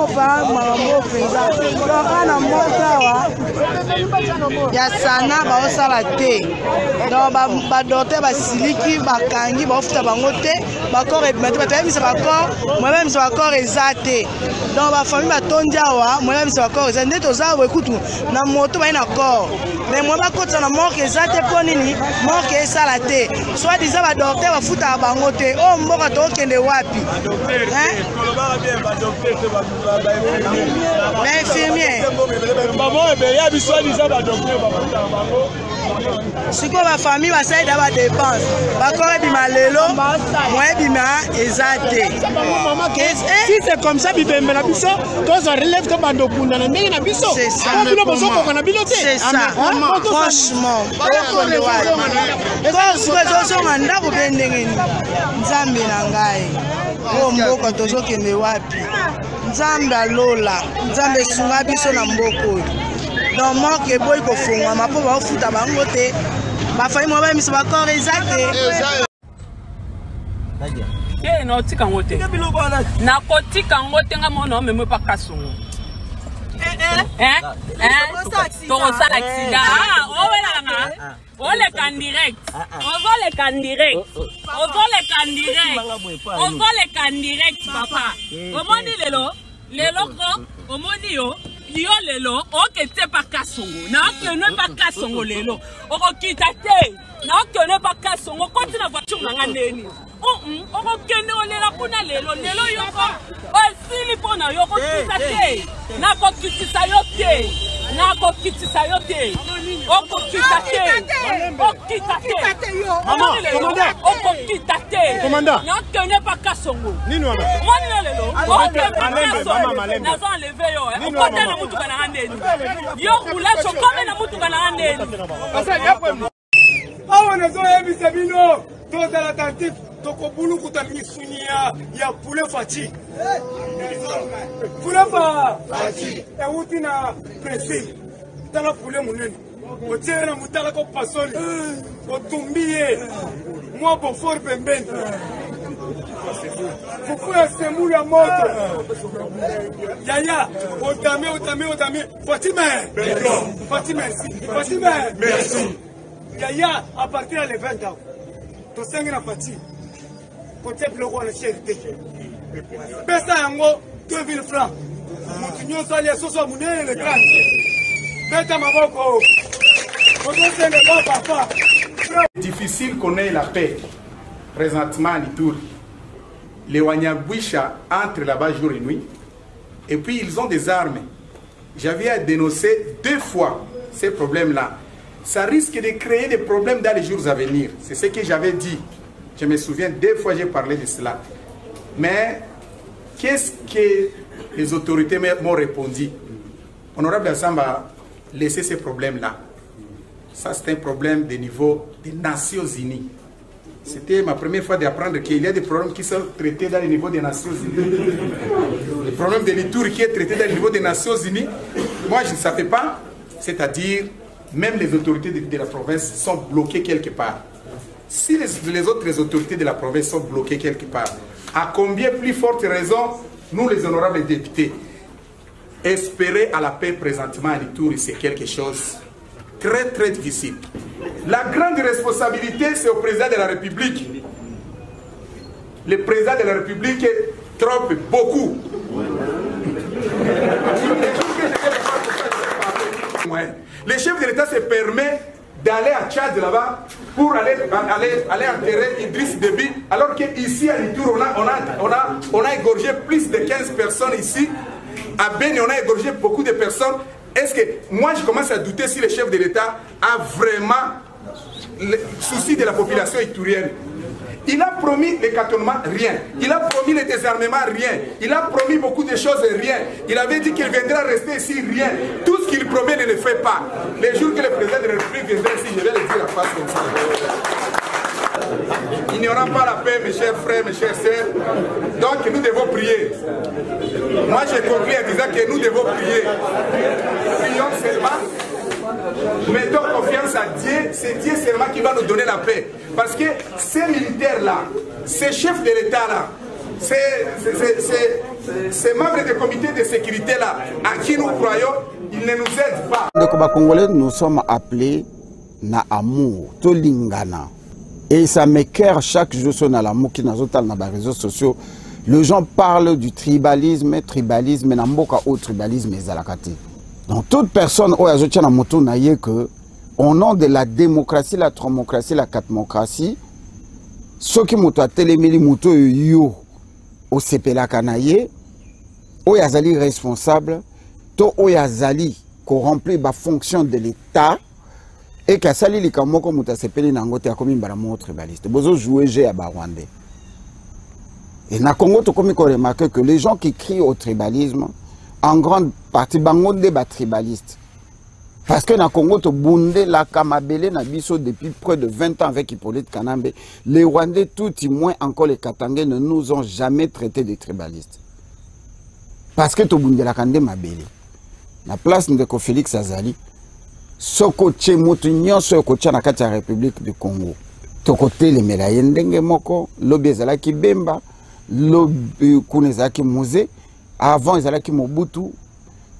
pas mambo penza. Donc ana mota ya sana ba osala te. Donc ba docteur ba siliki ba kangi ba ofuta bango te. Ba corps et ba tayi ça ba corps, moi même ça ba corps ezate. Donc ba famille ba tondia wa, moi même ça ba corps ezate. Ndeto za we kutu na moto ba ina corps. Mais moi ba kota na mort ezate po nini? Mort ezala te. Soit disant ba docteur ba futa bango te. Oh mboka to kende wapi? Hein? Mais infirmier. Si la famille va essayer d'avoir des dépenses, si c'est comme ça, relève ton bandeau. C'est ça. Franchement. Nzambe alola, Nzambe sunga biso na mboko. Donc moi que boy ko funga ma po ba futa bango te. Ba fai mo ba miso ba corps ezate. Eh no tika ngote. Na kotika ngote nga mono meme pa kasongo. To sa accident. Ah, o wela nga. On les can direct. On va les can direct. On va les can direct. On va les can direct, papa. Comment dit lelo? Lelo ko, comment dit yo? Yo lelo, ok te pa kasongo. Na que ne pas kasongo lelo. Oko kitate. Na que ne pas kasongo. Continue na voiture na ngandeni. Oko kende olela pona lelo. Lelo yoko. O sili pona yoko kitate. Na ko kitisa yote. Na ko kitisa yote. Oko kitate. Maman, commandant. Oko kitate. Commandant. Na que ne pas kasongo. Nino wana. Moi lelo. Na zo enlever yo. Oko tena mutu kana ngandeni. Yo kula chokome na mutu kana ngandeni. Asa yapo. Awa nazo yebisa bino. Toza la tentative tokobulu kutamisunia ya poulet fati. Poulet fati. Euti na pressé. Tala poulet munene. Otiere na mutala ko pasoli. Otumbie. Moi bon fort pembeni. Fufu ya semu ya moto. Yaya, otame. Fatima, merci. Yaya, à partir de 20 ans, tu sais que la fatigue, côté bloqué la charité. Pesa yango 2000 francs. Mutunyo sali soso munene le kan. Beta maboko. Odoze le papa. Difficile qu'on ait la paix présentement à Ituri. Les Wanyabwisha entrent là-bas jour et nuit. Et puis ils ont des armes. J'avais à dénoncer 2 fois ces problèmes-là. Ça risque de créer des problèmes dans les jours à venir. C'est ce que j'avais dit. Je me souviens, 2 fois j'ai parlé de cela. Mais qu'est-ce que les autorités m'ont répondu? Honorable Assamba, laissez ces problèmes-là. Ça, c'est un problème de niveau des Nations Unies. C'était ma première fois d'apprendre qu'il y a des problèmes qui sont traités dans le niveau des Nations Unies. Le problème de l'Ituri qui est traité dans le niveau des Nations Unies, moi je ne savais pas. C'est-à-dire, même les autorités de la province sont bloquées quelque part. Si les autres autorités de la province sont bloquées quelque part, à combien plus forte raison, nous les honorables députés, espérer à la paix présentement à l'Ituri, c'est quelque chose très très difficile. La grande responsabilité, c'est au président de la République. Le président de la République trompe beaucoup. Le chef de l'État se permet d'aller à Tchad là-bas pour aller enterrer Idriss Déby, alors qu'ici à l'Itour, on a égorgé plus de 15 personnes ici. À Beni, on a égorgé beaucoup de personnes. Est-ce que moi je commence à douter si le chef de l'État a vraiment le souci de la population itourienne? Il a promis les cantonnements, rien. Il a promis les désarmements, rien. Il a promis beaucoup de choses, rien. Il avait dit qu'il viendra rester ici, rien. Tout ce qu'il promet, ne le fait pas. Les jours que le président de la République viendra ici, je vais le dire à face comme ça. Il n'y aura pas la paix, mes chers frères, mes chères sœurs. Donc nous devons prier. Moi j'ai conclu en disant que nous devons prier. Prions seulement. Mettons confiance à Dieu. C'est Dieu seulement qui va nous donner la paix. Parce que ces militaires-là, ces chefs de l'État-là, ces membres du comité de sécurité là, à qui nous croyons, ils ne nous aident pas. Donc, les Congolais, nous sommes appelés na amour, to lingana. Et ça m'écœure chaque jour sur l'amour qui n'a pas dans les réseaux sociaux. Les gens parlent du tribalisme, mais n'a pas au tribalisme et zalakati. Donc, toute personne qui a dit que au nom de la démocratie, la tromocratie, la catmocratie, ceux qui ont téléméli moto yo au CPLA Kanaye, ou yazali responsable, to ou yazali corrompu la fonction de l'État, et qu'à sali li kamoko muta CPLA nangote a komi mbaramu tribaliste. Bozo jouer G à Barwande. Et na Congo to komi ko remarque que les gens qui crient au tribalisme, en grande partie bangonde ba tribaliste. Parce que dans le Congo, la Kamabele na biso depuis près de 20 ans avec Hippolyte Kanambe, les Rwandais, tout y moins encore les Katangais, ne nous ont jamais traités de tribalistes. Parce que Tobunde la Kande Mabele, la place de Félix Azali, Soko Tchemoutunion, Soko Tchanakati la République du Congo. Tokote les Melayendenge Moko, Lobi Ezalaki Bemba, Lobi Kunezaki Mouzé, avant Ezalaki Mobutu.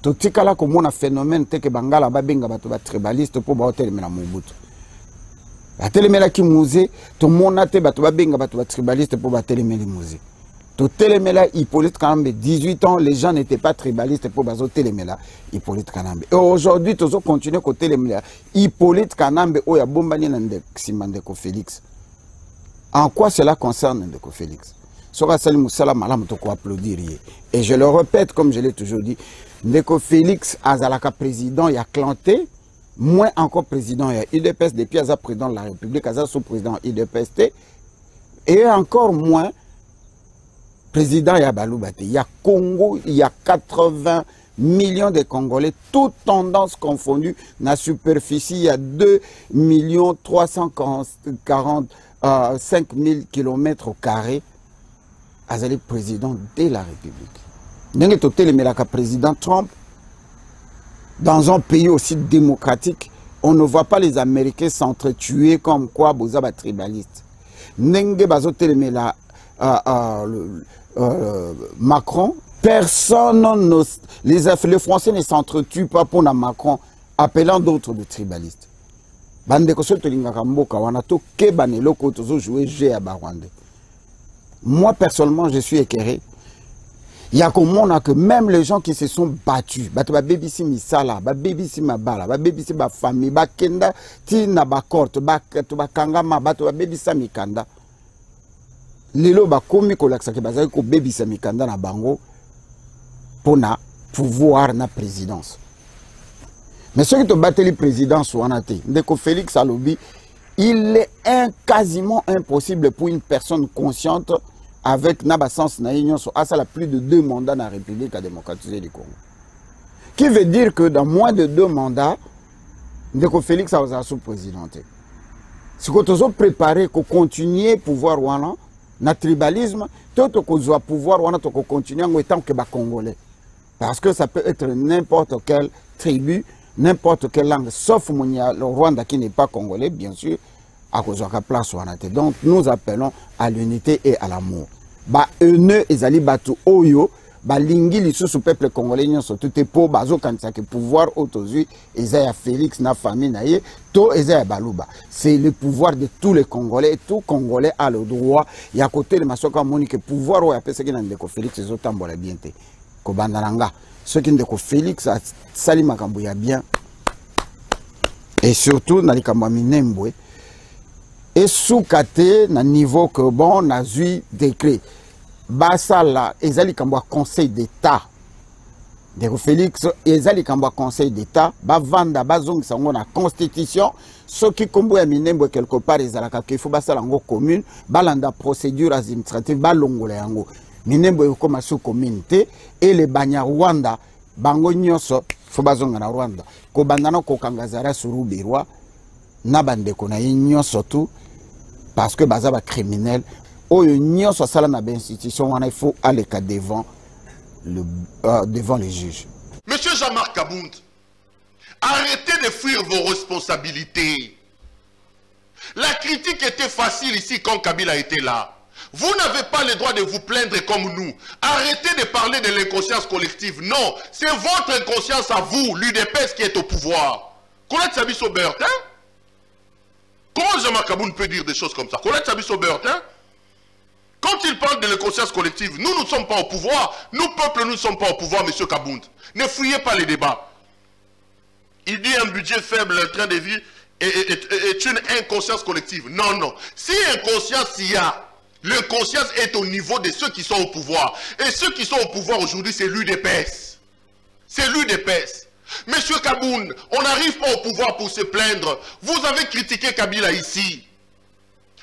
To tikala ko mona phénomène te ke bangala ba benga bato ba tribaliste pour ba hotelemela Mobutu. Ba telemela ki musée to mona te bato ba benga bato ba tribaliste pour ba telemela musée. To telemela Hippolyte Kanambe 18 ans, les gens n'étaient pas tribalistes pour ba telemela Hippolyte Kanambe. Et aujourd'hui tozo continuer ko telemela Hippolyte Kanambe o ya bombani na Ndeko Félix. En quoi cela concerne Ndeko Félix? Sora Salim Moussala malam to ko applaudir. Et je le répète comme je l'ai toujours dit, Ndeko Félix Azalaka président, il y a clanté, moins encore président, il y a UDPS, depuis Aza président de la République, Aza sous-président UDPST, et encore moins président il y a Baloubate. Il y a Congo, il y a 80 millions de Congolais, toutes tendances confondues, na superficie, il y a 2 345 000 km², Azali président de la République. Le président Trump, dans un pays aussi démocratique, on ne voit pas les Américains s'entretuer comme quoi Bozaba tribaliste. Macron, personne, les Français ne s'entretuent pas pour Macron, appelant d'autres de tribalistes. Moi, personnellement, je suis écœuré. Il y a que même les gens qui se sont battus, babisi misala, babisi mabala, babisi ba famille, bakenda tina ba korte, bakangama, babisa mikanda. Lelo ba komi ko laksa ke bazali ko babisa mikanda na bango pour na pouvoir na présidence. Mais ceux qui te battent les présidences ou en athée, Ndeko Félix Alobi, il est quasiment impossible pour une personne consciente avec Nabasans Naïnion, ça a plus de 2 mandats dans la République à démocratiser du Congo. Qui veut dire que dans moins de 2 mandats, Ndeko Félix a sous-présidenté. Si vous avez préparé pour continuer pouvoir wana, na tribalisme, tout ce que vous pouvoir wana, to continuer en étant que Congolais. Parce que ça peut être n'importe quelle tribu, n'importe quelle langue, sauf le Rwanda qui n'est pas congolais, bien sûr. À cause de la place où on a été. Donc nous appelons à l'unité et à l'amour. Ba ene ezali batu oyo ba lingi lisusu peuple congolais nyonso tout est pour bazo kanisa que pouvoir autozui ezaya Félix na famille na ye to ezaya Baluba. C'est le pouvoir de tous les Congolais. Tout Congolais a le droit. Il y a côté le masoka monique pouvoir ou apese ki na Ndeko Félix ezotambola bien te. Ko bandananga ce qui Ndeko Félix a sali makambo ya bien. Et surtout na likambo minembwe. Et sous-caté, na niveau que bon, on a eu décret. Basa la, ezali kambwa conseil d'État. Ndeko Félix, ezali kambwa conseil d'État. Ba vanda, ba zong sango na constitution. Ce qui kombo ya minembo quelque part, ezalaka qu'il faut basa lango commune. Balanda procédure administrative, ba longola yango. Minembo yokoma sous communauté. Et les Banyarwanda, bango nyonso, faut bazonga na Rwanda. Ko bandana ko kangazara suru birwa. Nabandeko na nyonso surtout. Parce que bazaba criminel, il faut aller devant les juges. Monsieur Jean-Marc Kabound, arrêtez de fuir vos responsabilités. La critique était facile ici quand Kabila était là. Vous n'avez pas le droit de vous plaindre comme nous. Arrêtez de parler de l'inconscience collective. Non, c'est votre inconscience à vous, l'UDPS qui est au pouvoir. Colette Sabiso Bertin? Comment Jean-Marc Kaboun peut dire des choses comme ça? Colette Sabiso Bertin? Quand il parle de l'inconscience collective, nous ne sommes pas au pouvoir. Nous, peuple, nous ne sommes pas au pouvoir, M. Kaboun. Ne fouillez pas les débats. Il dit un budget faible, un train de vie est une inconscience collective. Non, non. Si inconscience il y a, l'inconscience est au niveau de ceux qui sont au pouvoir. Et ceux qui sont au pouvoir aujourd'hui, c'est l'UDPS. C'est l'UDPS. Monsieur Kaboun, on n'arrive pas au pouvoir pour se plaindre. Vous avez critiqué Kabila ici.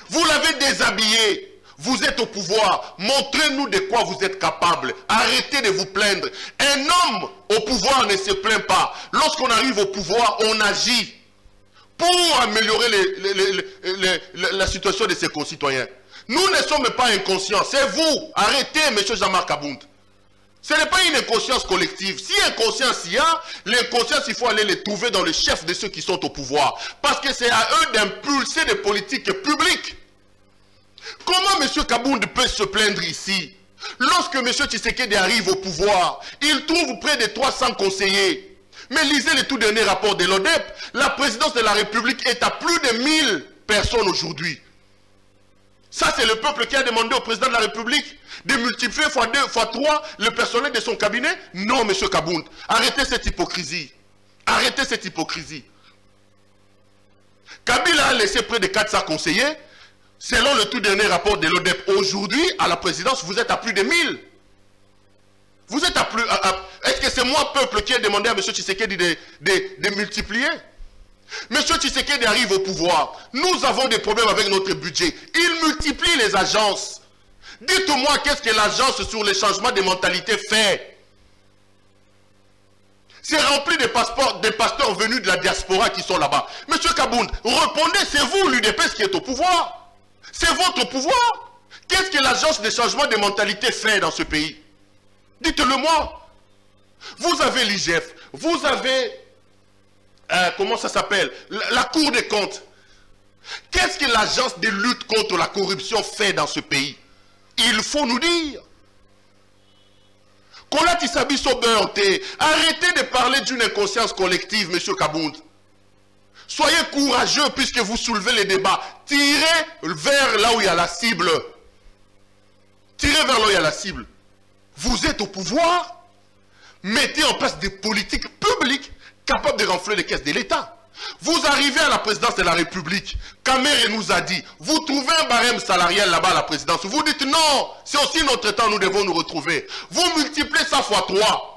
Vous l'avez déshabillé. Vous êtes au pouvoir. Montrez-nous de quoi vous êtes capable. Arrêtez de vous plaindre. Un homme au pouvoir ne se plaint pas. Lorsqu'on arrive au pouvoir, on agit pour améliorer la situation de ses concitoyens. Nous ne sommes pas inconscients. C'est vous. Arrêtez, M. Jean-Marc Kaboun. Ce n'est pas une inconscience collective. Si inconscience il y a, l'inconscience, il faut aller les trouver dans le chef de ceux qui sont au pouvoir. Parce que c'est à eux d'impulser des politiques publiques. Comment M. Kaboun peut se plaindre ici? Lorsque M. Tshisekedi arrive au pouvoir, il trouve près de 300 conseillers. Mais lisez le tout dernier rapport de l'ODEP. La présidence de la République est à plus de 1000 personnes aujourd'hui. Ça, c'est le peuple qui a demandé au président de la République de multiplier fois 2, fois 3 le personnel de son cabinet? Non, M. Kaboun. Arrêtez cette hypocrisie. Arrêtez cette hypocrisie. Kabila a laissé près de 400 conseillers. Selon le tout dernier rapport de l'ODEP, aujourd'hui, à la présidence, vous êtes à plus de 1000. Vous êtes à plus... Est-ce que c'est moi, peuple, qui ai demandé à M. Tshisekedi de multiplier? M. Tshisekedi arrive au pouvoir. Nous avons des problèmes avec notre budget. Il multiplie les agences. Dites-moi, qu'est-ce que l'agence sur les changements de mentalité fait? C'est rempli de passeports, des pasteurs venus de la diaspora qui sont là-bas. M. Kaboun, répondez, c'est vous, l'UDPS, qui est au pouvoir. C'est votre pouvoir. Qu'est-ce que l'agence de changement de mentalité fait dans ce pays? Dites-le-moi. Vous avez l'IGF, vous avez, comment ça s'appelle, la Cour des comptes. Qu'est-ce que l'agence de lutte contre la corruption fait dans ce pays? Il faut nous dire. Colette Sabiso Bertin, arrêtez de parler d'une inconscience collective, M. Kaboun. Soyez courageux puisque vous soulevez les débats. Tirez vers là où il y a la cible. Tirez vers là où il y a la cible. Vous êtes au pouvoir. Mettez en place des politiques publiques capables de renflouer les caisses de l'État. Vous arrivez à la présidence de la République. Kamere nous a dit, vous trouvez un barème salarial là-bas à la présidence. Vous dites non, c'est aussi notre temps, nous devons nous retrouver. Vous multipliez ça fois 3.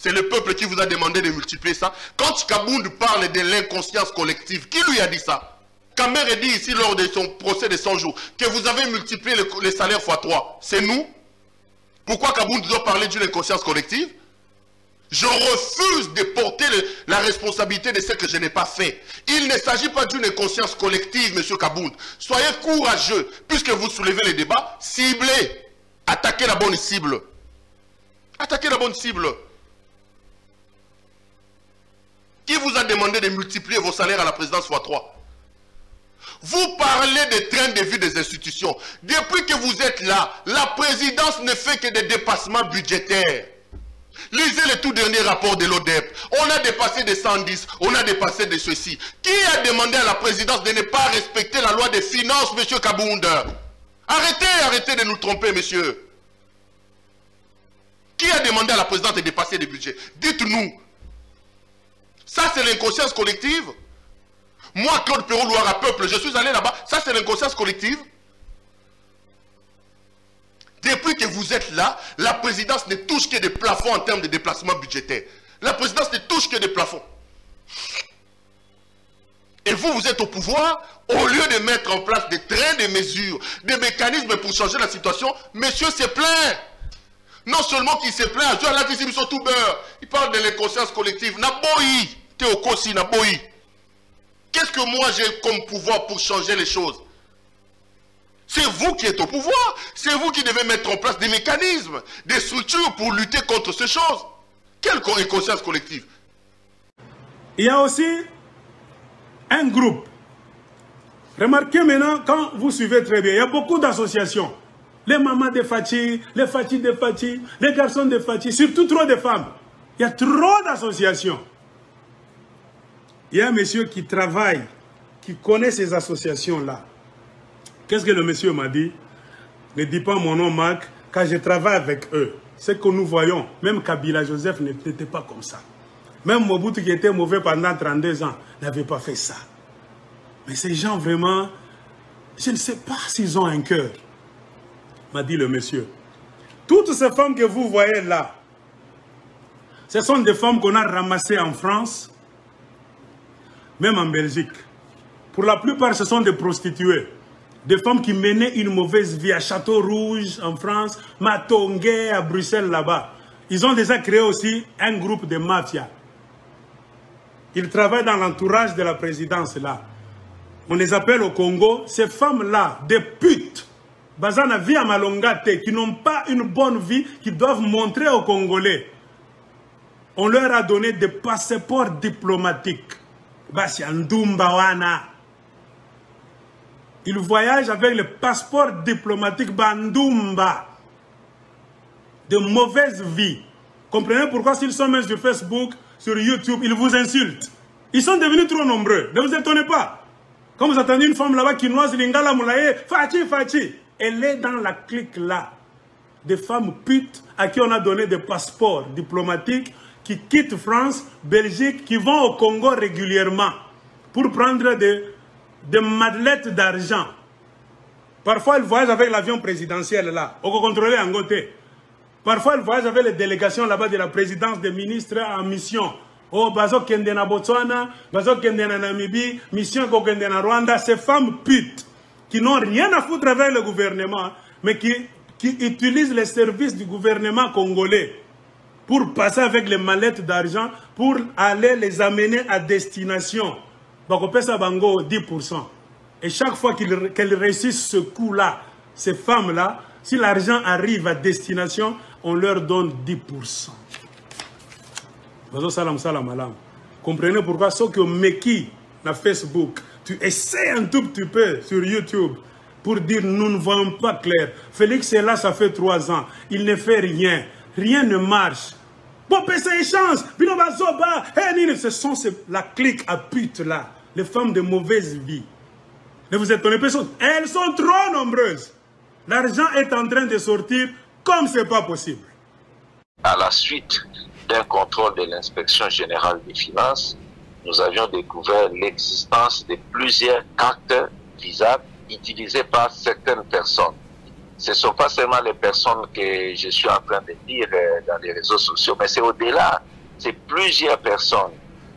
C'est le peuple qui vous a demandé de multiplier ça. Quand Kaboun parle de l'inconscience collective, qui lui a dit ça? Kamere dit ici lors de son procès de 100 jours que vous avez multiplié les salaires fois 3. C'est nous? Pourquoi Kaboun doit parler d'une inconscience collective? Je refuse de porter la responsabilité de ce que je n'ai pas fait. Il ne s'agit pas d'une inconscience collective, M. Kaboun. Soyez courageux, puisque vous soulevez les débats, ciblez. Attaquez la bonne cible. Attaquez la bonne cible. Qui vous a demandé de multiplier vos salaires à la présidence fois 3? Vous parlez des trains de vie des institutions. Depuis que vous êtes là, la présidence ne fait que des dépassements budgétaires. Lisez le tout dernier rapport de l'ODEP. On a dépassé des 110, on a dépassé de ceci. Qui a demandé à la présidence de ne pas respecter la loi des finances, M. Kaboun? Arrêtez de nous tromper, monsieur. Qui a demandé à la présidence de dépasser les budgets? Dites-nous. Ça, c'est l'inconscience collective. Moi, Claude Perrault, Loire Peuple, je suis allé là-bas. Ça, c'est l'inconscience collective. Depuis que vous êtes là, la présidence ne touche que des plafonds en termes de déplacement budgétaire. La présidence ne touche que des plafonds. Et vous, vous êtes au pouvoir, au lieu de mettre en place des trains de mesures, des mécanismes pour changer la situation, monsieur se plaint. Non seulement qu'il se plaint, il parle de l'inconscience collective. Naboyi, Théokosi, Naboyi. Qu'est-ce que moi j'ai comme pouvoir pour changer les choses? C'est vous qui êtes au pouvoir. C'est vous qui devez mettre en place des mécanismes, des structures pour lutter contre ces choses. Quelle inconscience collective? Il y a aussi un groupe. Remarquez maintenant, quand vous suivez très bien, il y a beaucoup d'associations. Les mamans de Fatih, les Fatih de Fatih, les garçons de Fatih, surtout trop de femmes. Il y a trop d'associations. Il y a un monsieur qui travaille, qui connaît ces associations-là. Qu'est-ce que le monsieur m'a dit? Ne dis pas mon nom, Marc, car je travaille avec eux. Ce que nous voyons, même Kabila Joseph n'était pas comme ça. Même Mobutu qui était mauvais pendant 32 ans n'avait pas fait ça. Mais ces gens vraiment, je ne sais pas s'ils ont un cœur, m'a dit le monsieur. Toutes ces femmes que vous voyez là, ce sont des femmes qu'on a ramassées en France, même en Belgique. Pour la plupart, ce sont des prostituées. Des femmes qui menaient une mauvaise vie à Château-Rouge, en France, Matongué, à Bruxelles, là-bas. Ils ont déjà créé aussi un groupe de mafia. Ils travaillent dans l'entourage de la présidence, là. On les appelle au Congo, ces femmes-là, des putes, Bazana vie à Malongate, qui n'ont pas une bonne vie, qui doivent montrer aux Congolais. On leur a donné des passeports diplomatiques. Basi Ndumbawana. Ils voyagent avec le passeport diplomatique Bandumba. De mauvaise vie. Comprenez pourquoi s'ils sont même sur Facebook, sur YouTube, ils vous insultent. Ils sont devenus trop nombreux. Ne vous étonnez pas. Quand vous attendez une femme là-bas qui noise Lingala Moulaye, Fati, Fati. Elle est dans la clique là. Des femmes putes à qui on a donné des passeports diplomatiques qui quittent France, Belgique, qui vont au Congo régulièrement pour prendre des madelettes d'argent. Parfois, ils voyagent avec l'avion présidentiel là, au contrôlé en côté. Parfois, ils voyagent avec les délégations là-bas de la présidence des ministres en mission. Oh, Bazo Kendena Botswana, Bazo Kendena Namibie, mission Kendena Rwanda. Ces femmes putes qui n'ont rien à foutre avec le gouvernement, mais qui utilisent les services du gouvernement congolais pour passer avec les mallettes d'argent, pour aller les amener à destination. Bakopesa Bango 10%. Et chaque fois qu'elles réussissent ce coup-là, ces femmes-là, si l'argent arrive à destination, on leur donne 10%. Comprenez pourquoi ce que Meki na Facebook, tu essaies un tout petit peu sur YouTube pour dire nous ne voyons pas clair. Félix est là, ça fait 3 ans. Il ne fait rien. Rien ne marche. Bon, ça échange. Ce sont la clique à pute là. Les femmes de mauvaise vie. Ne vous étonnez pas. Elles sont trop nombreuses. L'argent est en train de sortir comme ce n'est pas possible. À la suite d'un contrôle de l'inspection générale des finances, nous avions découvert l'existence de plusieurs cartes Visa utilisées par certaines personnes. Ce ne sont pas seulement les personnes que je suis en train de dire dans les réseaux sociaux, mais c'est au-delà. C'est plusieurs personnes,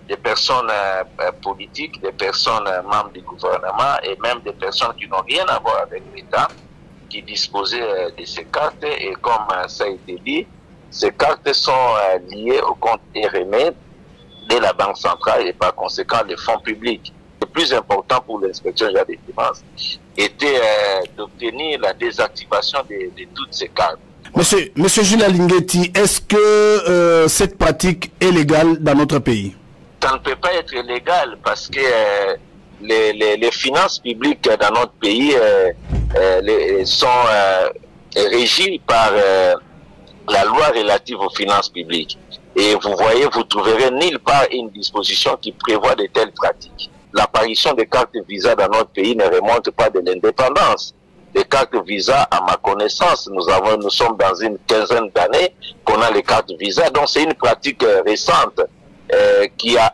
des personnes politiques, des personnes membres du gouvernement et même des personnes qui n'ont rien à voir avec l'État, qui disposaient de ces cartes. Et comme ça a été dit, ces cartes sont liées au compte RME de la Banque centrale et par conséquent les fonds publics. Le plus important pour l'inspection générale des finances était d'obtenir la désactivation de toutes ces cartes. Monsieur Jules Alinguetti, est-ce que cette pratique est légale dans notre pays? Ça ne peut pas être légal parce que les finances publiques dans notre pays sont régies par la loi relative aux finances publiques. Et vous voyez, vous trouverez nulle part une disposition qui prévoit de telles pratiques. L'apparition des cartes Visa dans notre pays ne remonte pas de l'indépendance. Les cartes Visa, à ma connaissance, nous sommes dans une quinzaine d'années qu'on a les cartes Visa. Donc c'est une pratique récente qui a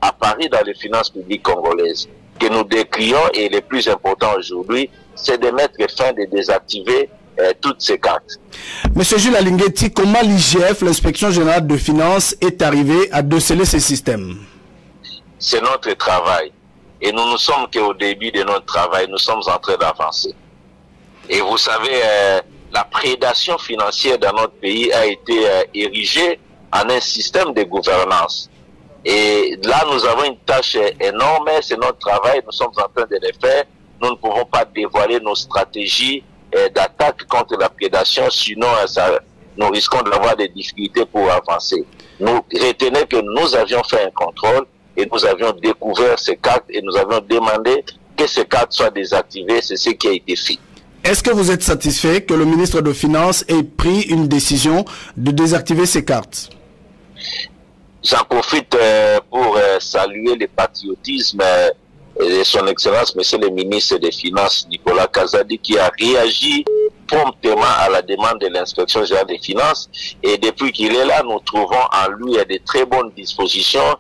apparu dans les finances publiques congolaises, que nous décrions. Et le plus important aujourd'hui, c'est de mettre fin, de désactiver toutes ces cartes. Monsieur Jules Alinguetti, comment l'IGF, l'inspection générale de finances, est arrivée à déceler ces systèmes? C'est notre travail. Et nous ne sommes qu'au début de notre travail. Nous sommes en train d'avancer. Et vous savez, la prédation financière dans notre pays a été érigée en un système de gouvernance. Et là, nous avons une tâche énorme. C'est notre travail. Nous sommes en train de le faire. Nous ne pouvons pas dévoiler nos stratégies d'attaque contre la prédation. Sinon, nous risquons d'avoir des difficultés pour avancer. Nous retenez que nous avions fait un contrôle et nous avions découvert ces cartes et nous avions demandé que ces cartes soient désactivées. C'est ce qui a été fait. Est-ce que vous êtes satisfait que le ministre de Finances ait pris une décision de désactiver ces cartes? J'en profite pour saluer le patriotisme de son Excellence, Monsieur le ministre des Finances, Nicolas Kazadi, qui a réagi promptement à la demande de l'inspection générale des finances. Et depuis qu'il est là, nous trouvons en lui de très bonnes dispositions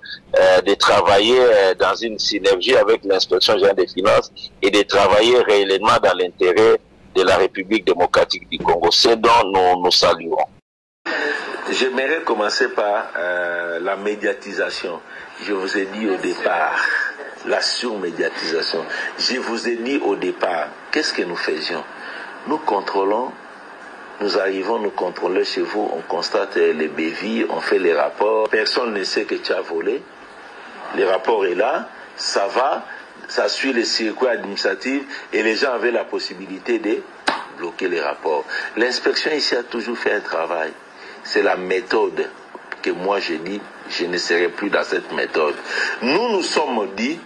de travailler dans une synergie avec l'inspection générale des finances et de travailler réellement dans l'intérêt de la République démocratique du Congo. C'est dont nous saluons. J'aimerais commencer par la médiatisation. Je vous ai dit au départ, la surmédiatisation. Je vous ai dit au départ, qu'est-ce que nous faisions? Nous contrôlons, nous arrivons, nous contrôlons chez vous, on constate les bévilles, on fait les rapports. Personne ne sait que tu as volé. Le rapport est là, ça va, ça suit les circuits administratifs et les gens avaient la possibilité de bloquer les rapports. L'inspection ici a toujours fait un travail. C'est la méthode que moi j'ai dit, je ne serai plus dans cette méthode. Nous sommes dit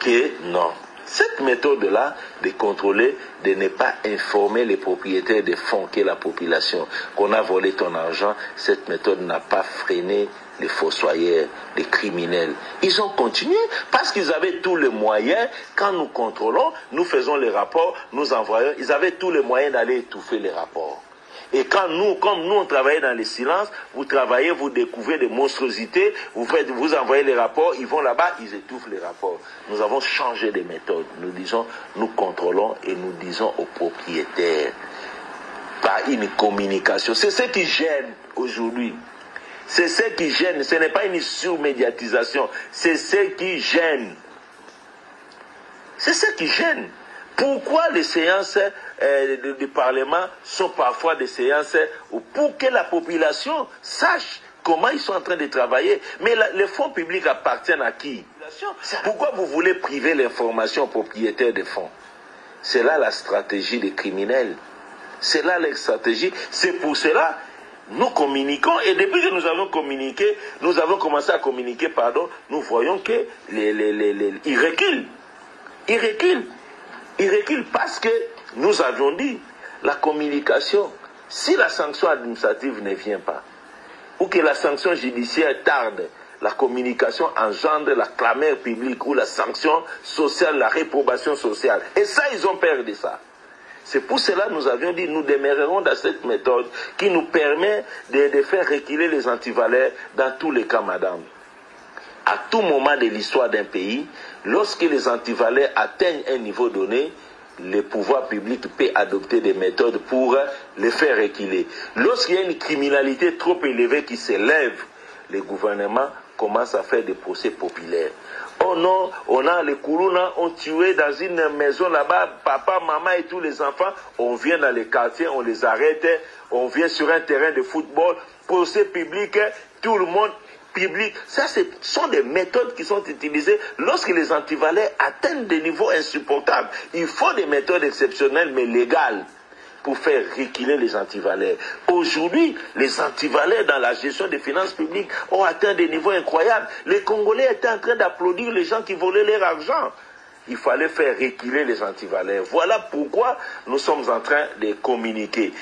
que non. Cette méthode-là, de contrôler, de ne pas informer les propriétaires des fonds qu'est la population, qu'on a volé ton argent, cette méthode n'a pas freiné les fossoyeurs, les criminels. Ils ont continué parce qu'ils avaient tous les moyens. Quand nous contrôlons, nous faisons les rapports, nous envoyons, ils avaient tous les moyens d'aller étouffer les rapports. Et quand nous, comme nous on travaillait dans le silence, vous travaillez, vous découvrez des monstruosités, vous envoyez les rapports, ils vont là-bas, ils étouffent les rapports. Nous avons changé de méthode. Nous disons, nous contrôlons et nous disons aux propriétaires, par une communication. C'est ce qui gêne aujourd'hui. C'est ce qui gêne. Ce n'est pas une surmédiatisation. C'est ce qui gêne. C'est ce qui gêne. Pourquoi les séances du Parlement sont parfois des séances pour que la population sache comment ils sont en train de travailler. Mais les fonds publics appartiennent à qui? Pourquoi vous voulez priver l'information aux propriétaires des fonds? C'est là la stratégie des criminels. C'est là la stratégie. C'est pour cela nous communiquons. Et depuis que nous avons communiqué, nous avons commencé à communiquer, nous voyons que ils reculent. Ils reculent. Ils reculent parce que nous avions dit, la communication, si la sanction administrative ne vient pas, ou que la sanction judiciaire tarde, la communication engendre la clameur publique ou la sanction sociale, la réprobation sociale. Et ça, ils ont peur de ça. C'est pour cela que nous avions dit, nous demeurerons dans cette méthode qui nous permet de faire reculer les antivaleurs dans tous les cas, madame. À tout moment de l'histoire d'un pays, lorsque les antivaleurs atteignent un niveau donné, le pouvoir public peut adopter des méthodes pour les faire reculer. Lorsqu'il y a une criminalité trop élevée qui s'élève, le gouvernement commence à faire des procès populaires. Oh non, les Kourouna ont tué dans une maison là-bas, papa, maman et tous les enfants. On vient dans les quartiers, on les arrête, on vient sur un terrain de football, procès public, tout le monde public. Ça, ce sont des méthodes qui sont utilisées lorsque les antivaleurs atteignent des niveaux insupportables. Il faut des méthodes exceptionnelles mais légales pour faire reculer les antivaleurs. Aujourd'hui, les antivaleurs dans la gestion des finances publiques ont atteint des niveaux incroyables. Les Congolais étaient en train d'applaudir les gens qui volaient leur argent. Il fallait faire reculer les antivaleurs. Voilà pourquoi nous sommes en train de communiquer.